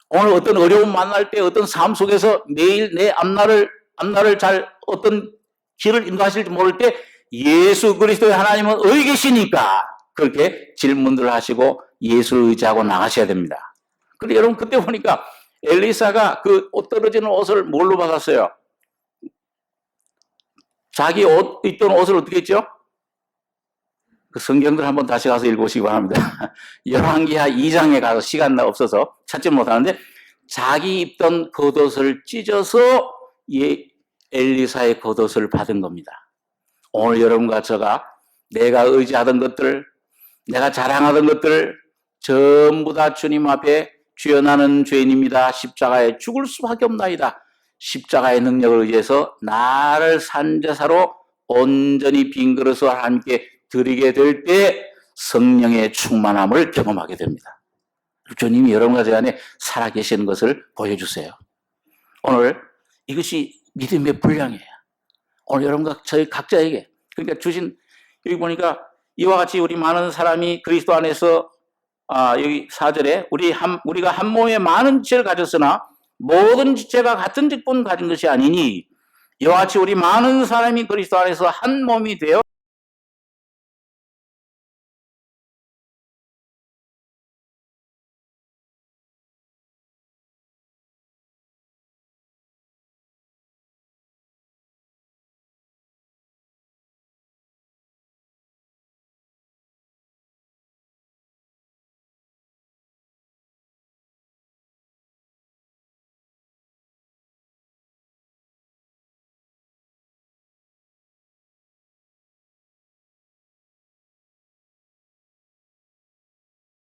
오늘 어떤 어려움 만날 때 어떤 삶 속에서 매일 내 앞날을 잘 어떤 길을 인도하실지 모를 때 예수 그리스도의 하나님은 어디 계시니까 그렇게 질문들을 하시고 예수를 의지하고 나가셔야 됩니다. 그런데 여러분 그때 보니까 엘리사가 그 옷 떨어지는 옷을 뭘로 받았어요? 자기 있던 옷을 어떻게 했죠? 그 성경들 한번 다시 가서 읽어보시기 바랍니다. 열왕기하 2장에 가서 시간 없어서 찾지 못하는데 자기 입던 겉옷을 찢어서 엘리사의 겉옷을 받은 겁니다. 오늘 여러분과 저가 내가 의지하던 것들, 내가 자랑하던 것들 전부 다 주님 앞에 주여 나는 죄인입니다. 십자가에 죽을 수밖에 없나이다. 십자가의 능력을 의지해서 나를 산제사로 온전히 빈 그릇을 하나님께 드리게 될 때 성령의 충만함을 경험하게 됩니다. 주님이 여러분과 제 안에 살아계시는 것을 보여주세요. 오늘 이것이 믿음의 분량이에요. 오늘 여러분과 저희 각자에게 그러니까 주신 여기 보니까 이와 같이 우리 많은 사람이 그리스도 안에서 여기 4절에 우리가 한 몸에 많은 지체를 가졌으나 모든 지체가 같은 직분 가진 것이 아니니 이와 같이 우리 많은 사람이 그리스도 안에서 한 몸이 되어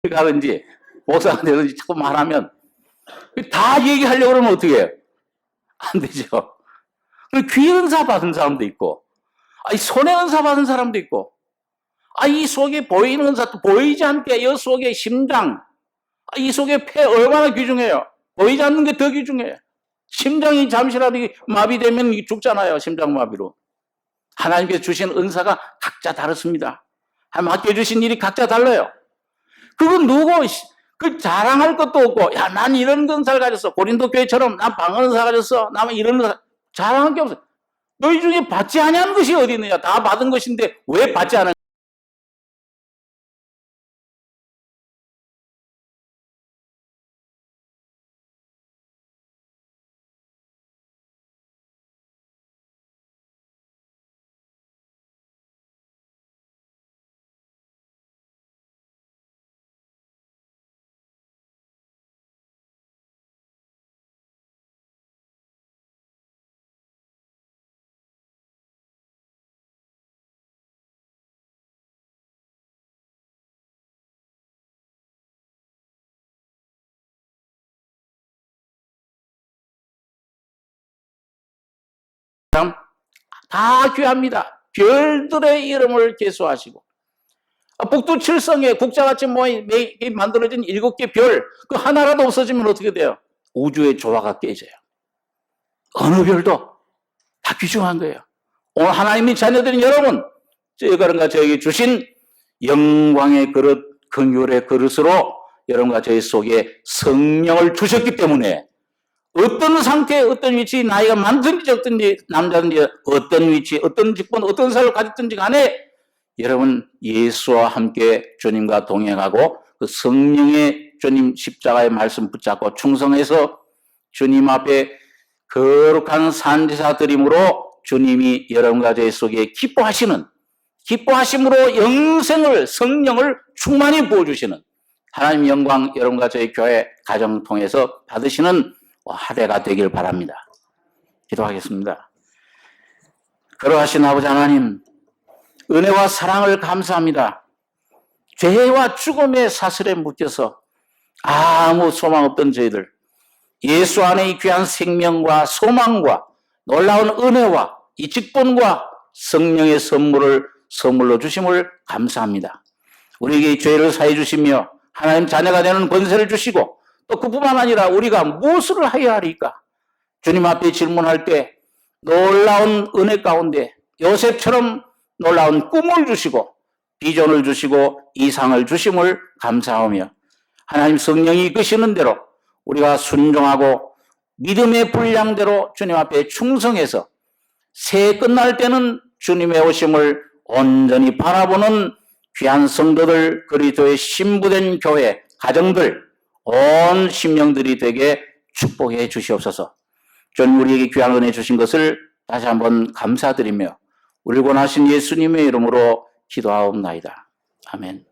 가든지 목사가 되든지 자꾸 말하면 다 얘기하려고 그러면 어떻게 해요? 안 되죠. 귀 은사 받은 사람도 있고 손에 은사 받은 사람도 있고 이 속에 보이는 은사도 보이지 않게 이 속에 심장 이 속에 폐 얼마나 귀중해요. 보이지 않는 게 더 귀중해요. 심장이 잠시라도 마비되면 죽잖아요. 심장마비로. 하나님께서 주신 은사가 각자 다릅니다. 하나님 맡겨주신 일이 각자 달라요. 그건 누구 그 자랑할 것도 없고 난 이런 은사를 가졌어. 고린도 교회처럼 난 방언은사 가졌어. 나는 이런 은사 자랑할 게 없어. 너희 중에 받지 아니한 것이 어디 있느냐. 다 받은 것인데 왜 받지 않은 사람 다 귀합니다. 별들의 이름을 계수하시고 북두 칠성에 국자같이 만들어진 7개 별 그 하나라도 없어지면 어떻게 돼요? 우주의 조화가 깨져요. 어느 별도 다 귀중한 거예요. 오늘 하나님이 자녀들인 여러분 그런가 저에게 주신 영광의 그릇 긍휼의 그릇으로 여러분과 저희 속에 성령을 주셨기 때문에 어떤 상태, 어떤 위치, 나이가 많든지 적든지, 남자든지, 어떤 위치, 어떤 직분, 어떤 사람을 가졌든지 간에 여러분 예수와 함께 주님과 동행하고 그 성령의 주님 십자가의 말씀 붙잡고 충성해서 주님 앞에 거룩한 산지사 드림으로 주님이 여러분과 저희 속에 기뻐하심으로 영생을, 성령을 충만히 부어주시는 하나님 영광 여러분과 저희 교회 가정 통해서 받으시는 한 해가 되길 바랍니다. 기도하겠습니다. 그러하신 아버지 하나님, 은혜와 사랑을 감사합니다. 죄와 죽음의 사슬에 묶여서 아무 소망 없던 저희들, 예수 안에 이 귀한 생명과 소망과 놀라운 은혜와 이 직분과 성령의 선물로 주심을 감사합니다. 우리에게 이 죄를 사해 주시며 하나님 자녀가 되는 권세를 주시고 또 그뿐만 아니라 우리가 무엇을 해야 하리까? 주님 앞에 질문할 때 놀라운 은혜 가운데 요셉처럼 놀라운 꿈을 주시고 비전을 주시고 이상을 주심을 감사하며 하나님 성령이 이끄시는 대로 우리가 순종하고 믿음의 분량대로 주님 앞에 충성해서 새해 끝날 때는 주님의 오심을 온전히 바라보는 귀한 성도들, 그리스도의 신부된 교회, 가정들, 온 심령들이 되게 축복해 주시옵소서. 주님 우리에게 귀한 은혜 주신 것을 다시 한번 감사드리며 우리 권하신 예수님의 이름으로 기도하옵나이다. 아멘.